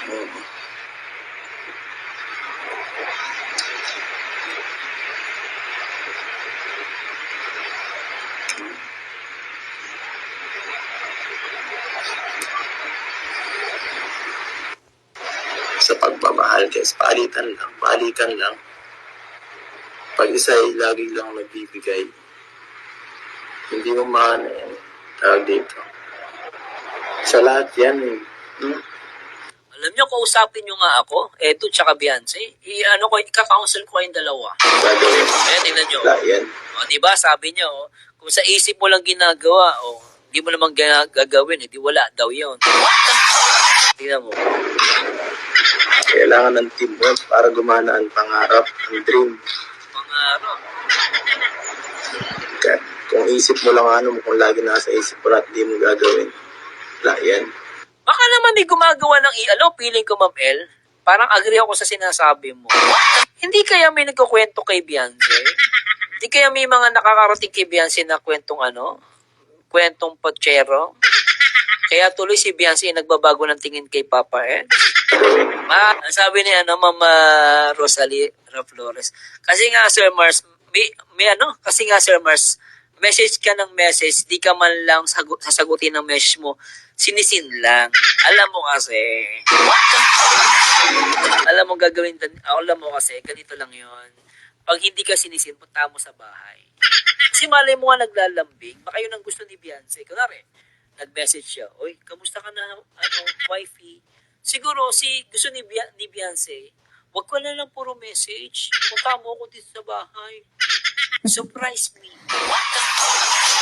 Mm. Sa pagmamahal, guys, palitan lang, balikan lang. Pag isa ay lagi lang nagbibigay, hindi mo maano yan, tawag dito. Sa lahat yan, Alam nyo, kausapin nyo nga ako, Edo tsaka Beyonce. Ika-counsel ko kayong dalawa. gagawin. Ayan, tingnan nyo. Wala yan. O, diba, sabi nyo, kung sa isip mo lang ginagawa, hindi mo naman gagawin, di wala daw yun. Tingnan mo. Kailangan ng teamwork para gumana ang pangarap, ang dream. Pangarap. Kung isip mo lang ano mo, kung lagi nasa isip mo at di mo gagawin, wala yan. Baka naman may gumagawa ng feeling ko, Ma'am El, parang agree ako sa sinasabi mo. Hindi kaya may nagkukwento kay Beyonce? Hindi kaya may mga nakakarating kay Beyonce na kwentong pochero? Kaya tuloy si Beyonce nagbabago ng tingin kay Papa Ed. Sabi ni Ma'am Rosalie Flores. Kasi nga Sir Mars, message ka ng message, di ka man lang sasagutin ng message mo, sinisin lang. Alam mo kasi, ganito lang yon. Pag hindi ka sinisin, punta mo sa bahay. Kasi malay mo nga naglalambing, baka yun ang gusto ni Beyonce. Kunwari, nag-message siya, oy, kamusta ka na, wifey? Siguro, gusto ni Beyonce, wag ko na lang puro message. Punta mo ako dito sa bahay. Surprise me.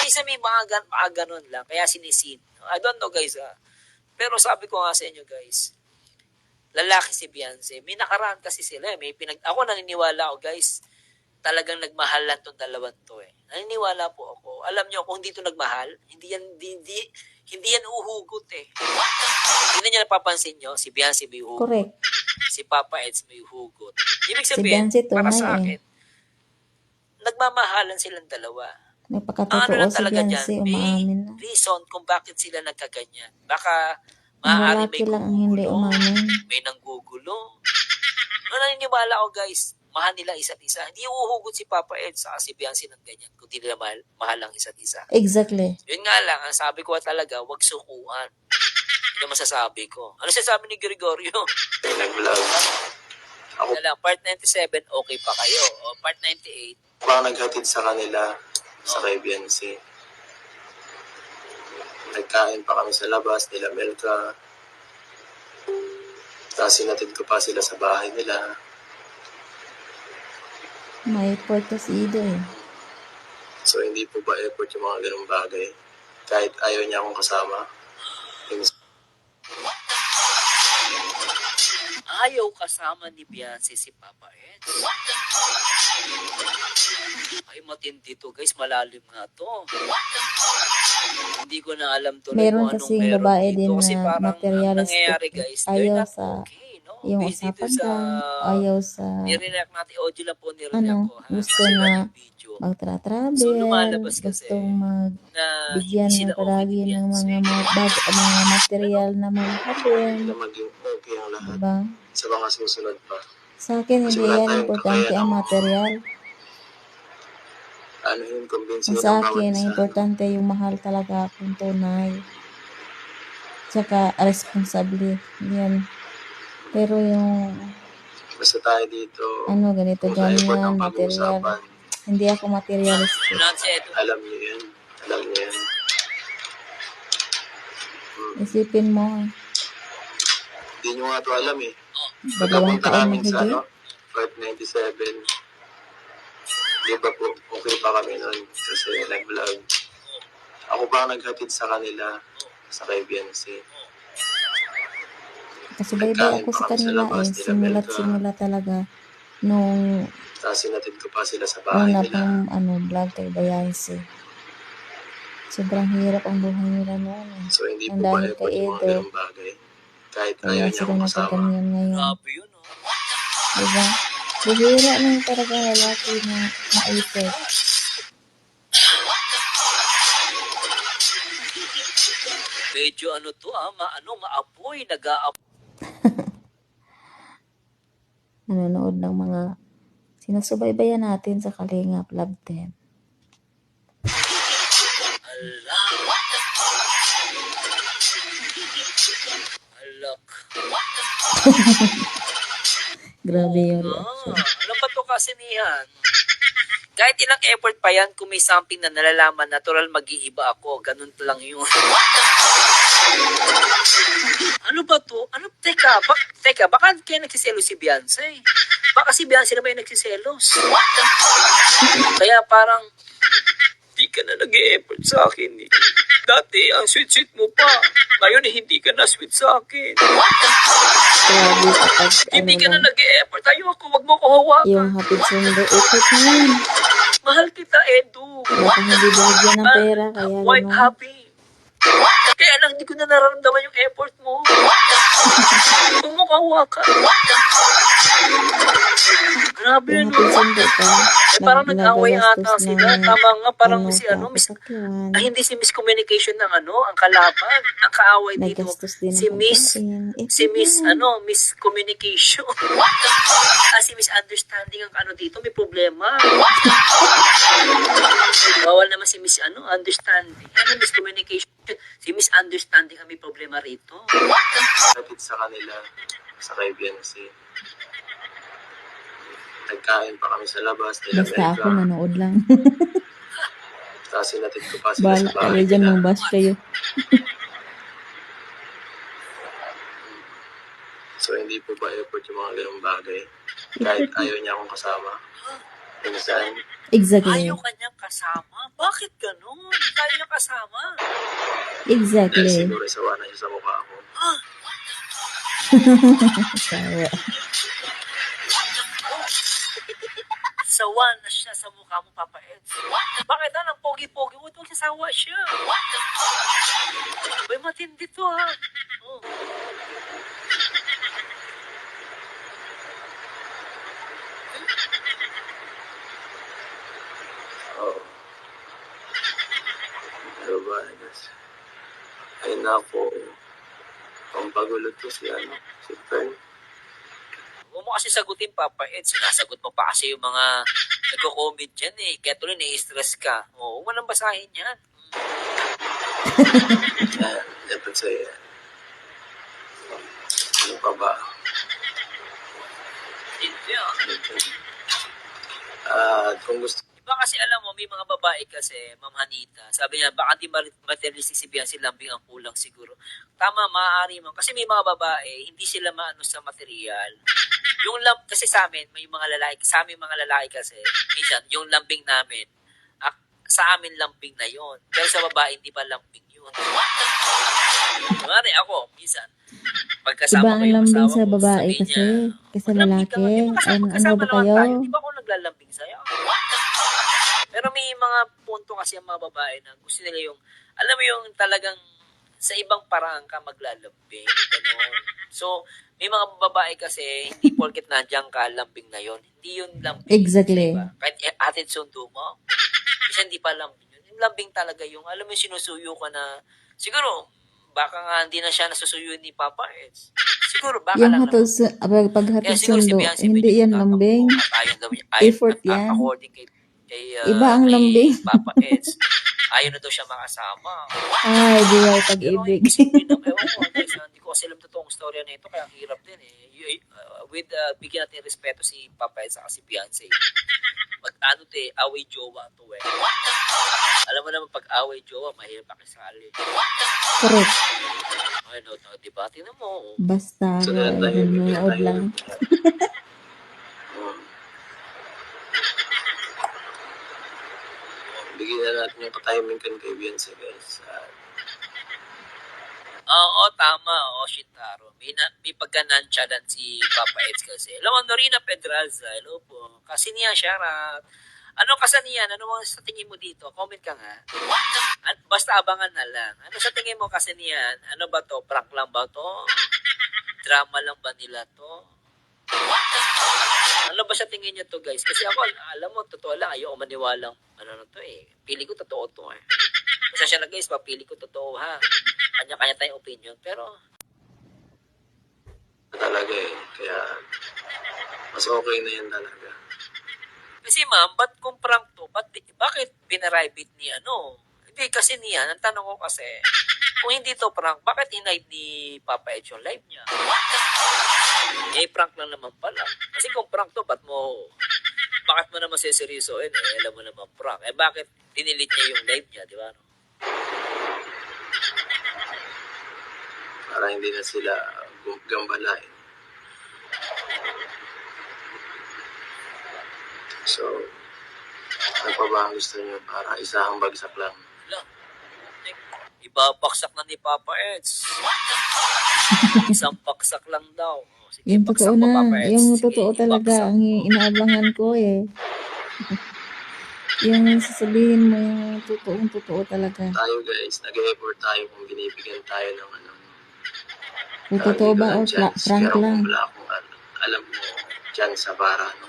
Isa may mga ganun lang, kaya sinisin. I don't know, guys, Pero sabi ko nga sa inyo, guys, lalaki si Beyonce. May nakaraan kasi sila. Ako naniniwala ako, guys, talagang nagmahalan tong dalawang to. Naniniwala po ako. Alam nyo, kung hindi to nagmahal, hindi yan uhugot . Hindi niyo napapansin nyo, si Beyonce may uhugot. Correct. Si Papa Eds may hugot. Ibig Si sabihin, Beyonce para tunay sa akin, nagmamahalan silang dalawa. Nagpakatotoo lang si talaga Beyonce, dyan, may umaamin na. reason kung bakit sila nagkaganyan. Baka Ang maaari may lalaki lang ang hindi umamin. may nanggugulo. Naniniwala ako, guys, mahal nila isa't isa. Hindi uhugot si Papa Ed sa si Beyonce ng ganyan kung di nila mahal ang isa't isa. Exactly. Yun nga lang, ang sabi ko talaga, wag sukuan. Yun ang masasabi ko. Ano sasabi ni Gregorio? Nag-vlog. Ako Lang, part 97, okay pa kayo. O part 98, pa naghatid sa kanila sa kay Beyonce. Nagkain pa kami sa labas, nila Melka. Tapos sinatid ko pa sila sa bahay nila. May effort to si Ido eh. So hindi po ba effort yung mga ganung bagay? Kahit ayaw niya akong kasama. ayaw kasama ni Beyonce si Papa Ed. Ay, matindi to, guys. Malalim nga to. Hindi ko na alam to. Meron kasing babae din Kasi na parang materialistic. nangyayari, guys, Ayaw they're not sa okay, no? yung Based dito usapan lang. Ayaw sa nirireact natin. Audio lang po nirireact ko. Ha? gusto Kasi na yung video. magtra-travel, So, lumalabas kasi gustong na magbigyan hindi ng sila palagi okay ng ni mga material na mahalin. na maging okay ang lahat Diba? sa mga susunod pa. Sa akin, Kasi hindi wala yan tayong importante ang kakayanan. material. Ano yung convince Ang nila sa ng bawat akin, ang isa. importante yung mahal talaga akong tunay. Tsaka, responsable. Yan. Pero yung, Basta tayo dito, ganito, kung sa effort ganyan, ang material. pag-uusapan, Hindi ako materialistic. alam niyo yan. Alam niyo yan. Isipin mo, Hindi niyo nga ito alam eh. 2 Pagkapunta taon namin sa mahigit. part 97, di ba po, okay pa kami nun kasi nag-vlog. Ako pa ang naghatid sa kanila sa kay Beyonce. Kasubaybay ako sa kanila simula talaga nung Tapos sinatid ko pa sila sa bahay una nila. pang vlog kay Beyonce. Sobrang hirap ang buhay nila noon. So hindi Ang po ba dahil effort kay yung mga Edo, ganung bagay? Kahit ayaw kaya niya sila akong kasama. nagkaganyan ngayon. Grabe yun, oh. Diba? Bihira lang talaga lalaki na maisip. Medyo maapoy, nag-aapoy. nanonood ng mga sinusubaybayan natin sa Kalingap Love 10. Ala. Alak. Grabe yung Ah, reaction. alam ba to kasi niyan? Kahit ilang effort pa yan, kung may something na nalalaman, natural mag-iiba ako. Ganun lang yun. Ano ba to? Ano? Teka, baka kaya nagsiselos si Beyonce? Baka si Beyonce na ba yung nagsiselos? Kaya parang, di ka na nag-e-effort sa akin eh. Dati, ang sweet-sweet mo pa. Ngayon, hindi ka na sweet sa akin. Grabe kapag Hindi ka na lang, nag-e-effort. Ayoko, wag mo ko hawakan. yung hatid sundo, ikot na yun. Mahal kita, Edu. Baka hindi binigyan ng pera, kaya White gano'n. happy. Kaya lang, hindi ko na nararamdaman yung effort mo. Huwag mo kahawakan. Grabe, Yung no? hatid sundo ka, Parang nag-away ata nagagastos sila. ng Tama nga, parang si sa Miss... sasakyan. Ay, hindi si Miss Communication ng ang kalaban. Ang kaaway dito, Nagastos din si ng Miss... pagkain. Si Miss, Miss Communication. Si Miss Understanding ang dito, may problema. Bawal naman si Miss, Understanding. Miss Communication. Si Miss Understanding ang may problema rito. Lapit sa kanila, sa kay Beyonce. Nagkain pa kami sa labas, nila Basta ako Mega. nanood lang. Tapos sinatid ko pa sila Bala sa bahay kayo dyan, nila. mong kayo. So, hindi po ba effort yung mga ganung bagay? Kahit ayaw niya akong kasama. Minsan, Exactly. Ayaw kanyang kasama? Bakit ganun? Ayaw niya kasama? dahil Exactly. siguro sawa na siya sa mukha ko. Sawa. Sawa na siya sa mukha mo, Papa Eds. Bakit ang pogi-pogi mo? Huwag sasawa siya. May matindi to, ha? Oh. Oo. Pero ba, ay nako. Pampagulot ko si Fern. Huwag mo kasi sagutin, Papa Eds. Sinasagot mo pa kasi yung mga nagko-comment dyan eh. Kaya tuloy na-stress ka. Oo, huwag mo nang basahin yan. Dapat sa'yo. Ano pa ba? Hindi, Kung gusto Diba kasi alam mo, may mga babae kasi, Ma'am Hanita, sabi niya, baka di materialistic si Beyonce, lambing ang kulang siguro. Tama, maaari mo. Kasi may mga babae, hindi sila maano sa material. Kasi sa amin, may mga lalaki, sa amin mga lalaki kasi, minsan, yung lambing namin, sa amin lambing na yon. Pero sa babae, hindi pa lambing yun. Kumari ako, minsan, pagkasama Iba ko ang yung lambing asawa sa ko, babae sabihin kasi. niya, Kasi "Maglambing ka nga." lalaki. Di ba Ano kasama ba naman kayo? tayo? Di ba ako naglalambing sa'yo? Pero may mga punto kasi ang mga babae na gusto nila yung, alam mo yung talagang sa ibang paraan ka maglalambing. Ganun. So, may mga babae kasi, hindi porket nandiyan ka, lambing na yon. Hindi yun lambing. Exactly. Diba? Kahit atid sundo mo, kasi hindi pa lambing yun. Yung lambing talaga yung, alam mo yung sinusuyo ka na, siguro, baka nga hindi na siya nasusuyo ni Papa Eds. Siguro, baka Yung lang naman. paghatid Kaya siguro si sundo, Beyonce hindi medyo yan nagtatampo lambing. at ayaw daw niya. Effort yan. According kay Iba ang kay lambing. Papa Eds, ayaw na daw siya makasama. Ay, di ba Pero pag-ibig. imposible na. Ewan ko, guys, hindi ko kasi alam totoong storya na ito, kaya ang hirap din eh. Bigyan natin respeto si Papa Eds at si Beyonce. Away jowa to eh. Alam mo naman, pag away jowa, mahirap pakisali. Correct. Ay, no, diba? Tingnan mo. Basta So, ako, nanonood lang. bigyan na natin yung katahimikan kay Beyonce, guys. Oo, tama. Oo, Shintaro. May pagka-nonchalant si Papa Eds kasi. Alam mo, Norina Pedraza, hello po. Kasi niya, Sharat. Ano kasaniyan? Ano mo sa tingin mo dito? Comment ka nga. Basta abangan na lang. Ano sa tingin mo kasaniyan? Ano ba to? Prank lang ba to? Drama lang ba nila to? Ano ba sa tingin niyo to, guys? Kasi ako, alam mo, totoo lang, ayoko maniwalang, na to eh. Pili ko totoo to eh. Isa siya na, guys, papili ko totoo ha. Kanya-kanya tayong opinion, pero Talaga eh. Kaya, Mas okay na yan talaga. Kasi ma'am, ba't kung prank to? Bakit pinaribate ni ano? Hindi kasi niya, ang tanong ko kasi, kung hindi to prank, bakit hinide ni Papa Ed yung live niya? Eh, prank lang naman pala. Kasi kung prank to, bakit mo naman seseryosoin? Eh, alam mo naman prank. Eh, bakit dinilit niya yung live niya, di ba? No? Para hindi na sila gambalain. So, ano pa ba ang gusto niyo para isang bagsak lang? Wala. Ibabaksak na ni Papa Eds. Isang baksak lang daw. Sige, Yung baksak totoo mo, na. Papa Eds. Yung Sige, totoo talaga. ibaksak Ang mo. inaabangan ko eh. Yung sasabihin mo yung totoo talaga. Tayo guys, nag-effort tayo kung binibigyan tayo ng ano. Kung totoo dito ba ng o chance. prank Pero lang. kung wala akong alam mo, dyan sa para, no?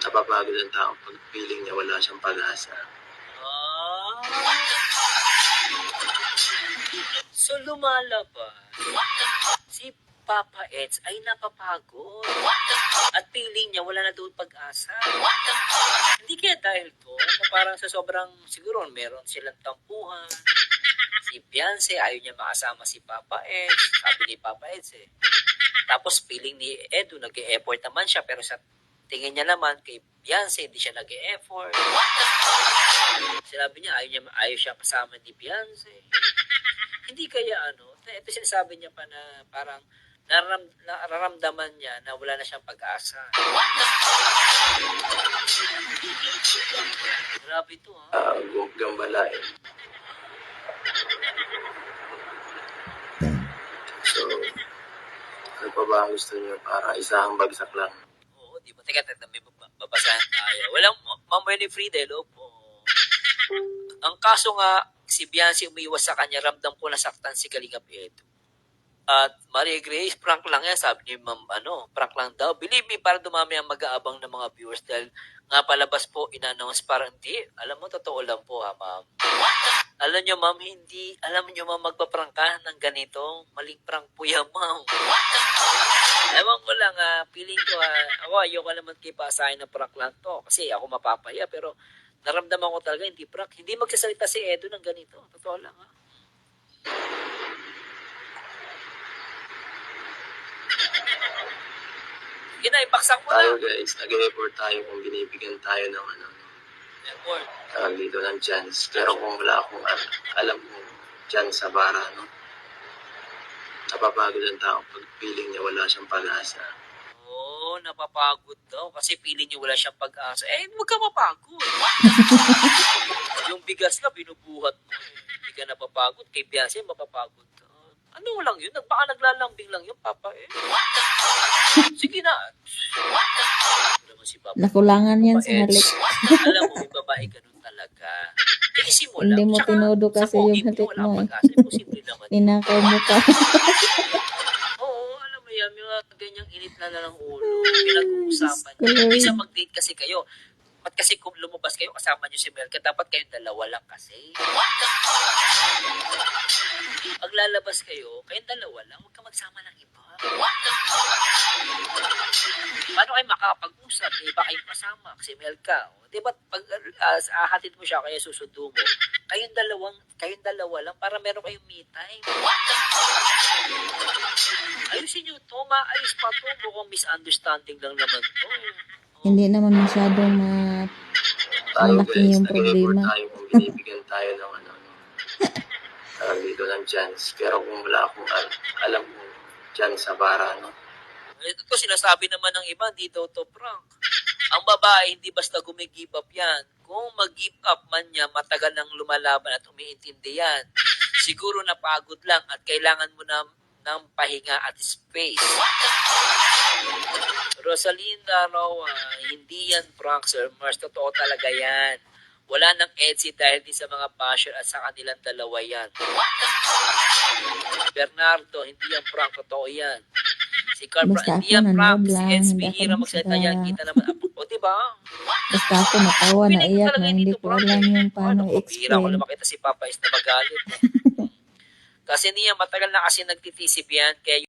Napapagod ang tao pag feeling niya wala siyang pag-asa. Ah. So lumalabas, si Papa Eds ay napapagod. At feeling niya wala na doon pag-asa. Hindi kaya dahil to, na parang sa sobrang, siguro meron silang tampuhan. Si Beyonce, ayaw niya makasama si Papa Eds. Sabi ni Papa Eds eh. Tapos feeling ni Edu, nag-e-effort naman siya, pero sa tingin niya naman kay Beyonce, hindi siya nag-e-effort. Sinabi niya, ayaw siya kasama ni Beyonce. Hindi kaya ano, ito sinasabi niya pa na parang nararamdaman niya na wala na siyang pag-asa. Grabe ito ha. Gambalain. So, ano pa ba ang gusto niyo para isang bagsak lang? Oo, di ba? Teka, may babasahan tayo. Walang, Ma'am Winnie Frida, hello po. Ang kaso nga, si Beyonce umiwas sa kanya, ramdam ko nasaktan si Kalingap Edu. At Maria Grace, prank lang yan, sabi ni Ma'am, prank lang daw. Believe me, para dumami ang mag-aabang ng mga viewers dahil nga palabas po, in-announce parang hindi. Alam mo, totoo lang po ha, Ma'am. Alam nyo, Ma'am, alam nyo, Ma'am, magpa-prank ka ng ganito. Maling prank po yan, Ma'am. Ewan ko lang, feeling ko, ako, ayoko naman kay pasahin na prank lang to. Kasi ako mapapaya, pero naramdaman ko talaga, hindi prank. Hindi magsasalita si Edu ng ganito. Totoo lang, ha. Sige na, ipaksak mo Tayo na. guys, nag-effort tayo kung binibigyan tayo ng ano. Effort. Dito ng chance. Pero kung wala akong alam mo dyan sa bara, no? Napapagod ang tao pag feeling niya wala siyang pag-asa. Oo, napapagod daw. Kasi feeling niyo wala siyang pag-asa. Eh, huwag ka mapagod. Yung bigas nga, binubuhat mo. Hindi ka napapagod. Kay Beyonce, mapapagod ka. Ano lang yun? Baka naglalambing lang yun, Papa eh. Sige na. Naman si Papa. Nakulangan yan sa halik. Alam mo, may babae ganun talaga. Iisin mo lang. Hindi mo Tsaka, tinudo kasi sa pogi yung halik wala mo eh. pag-asa. Imposible naman. Tinakaw mo pa. Oo, alam mo yan, yung mga ganyang init na ng ulo, pinag-uusapan Diyos ko, niyo. Lord. Bisa mag-date kasi kayo. Ba't kasi kung lumabas kayo, kasama niyo si Melka, dapat kayong dalawa lang kasi. Pag lalabas kayo, kayong dalawa lang, huwag ka magsama ng iba. Paano kayo makapag-usap? Di ba kayong kasama? Kasi Melka, di ba pag ahatid mo siya, kaya susundo mo, kayong dalawa lang para meron kayong me time. Ayusin nyo to, maayos pa to. Mukhang misunderstanding lang naman to. Hindi naman masyadong Tayo malaki guys, yung nag-effort problema. tayo kung binibigyan tayo ng ano. Dito ng chance. Pero kung wala akong alam mo dyan sa bara, no? Ito sinasabi naman ng iba, hindi daw to prank. Ang babae, hindi basta gumigive up yan. Kung mag-give up man niya, matagal nang lumalaban at umiintindi yan. Siguro napagod lang at kailangan mo ng pahinga at space. Rosalinda Roa, hindi yan prank, Sir Mars. Totoo talaga yan. Wala nang Etsy dahil din sa mga basher at sa kanilang dalawa yan. Bernardo, hindi yan prank. Totoo yan. Si Carl, Basta hindi ako yan prank. nanood Si lang, SB hindi ako Hira magsalita yan. Kita naman. O, diba? Basta ako natawa na iyak na hindi ko alam yung paano Bihira ko i-explain. na makita si Papa is na magalit. Kasi niya, matagal na kasi nagtitisip yan. Kaya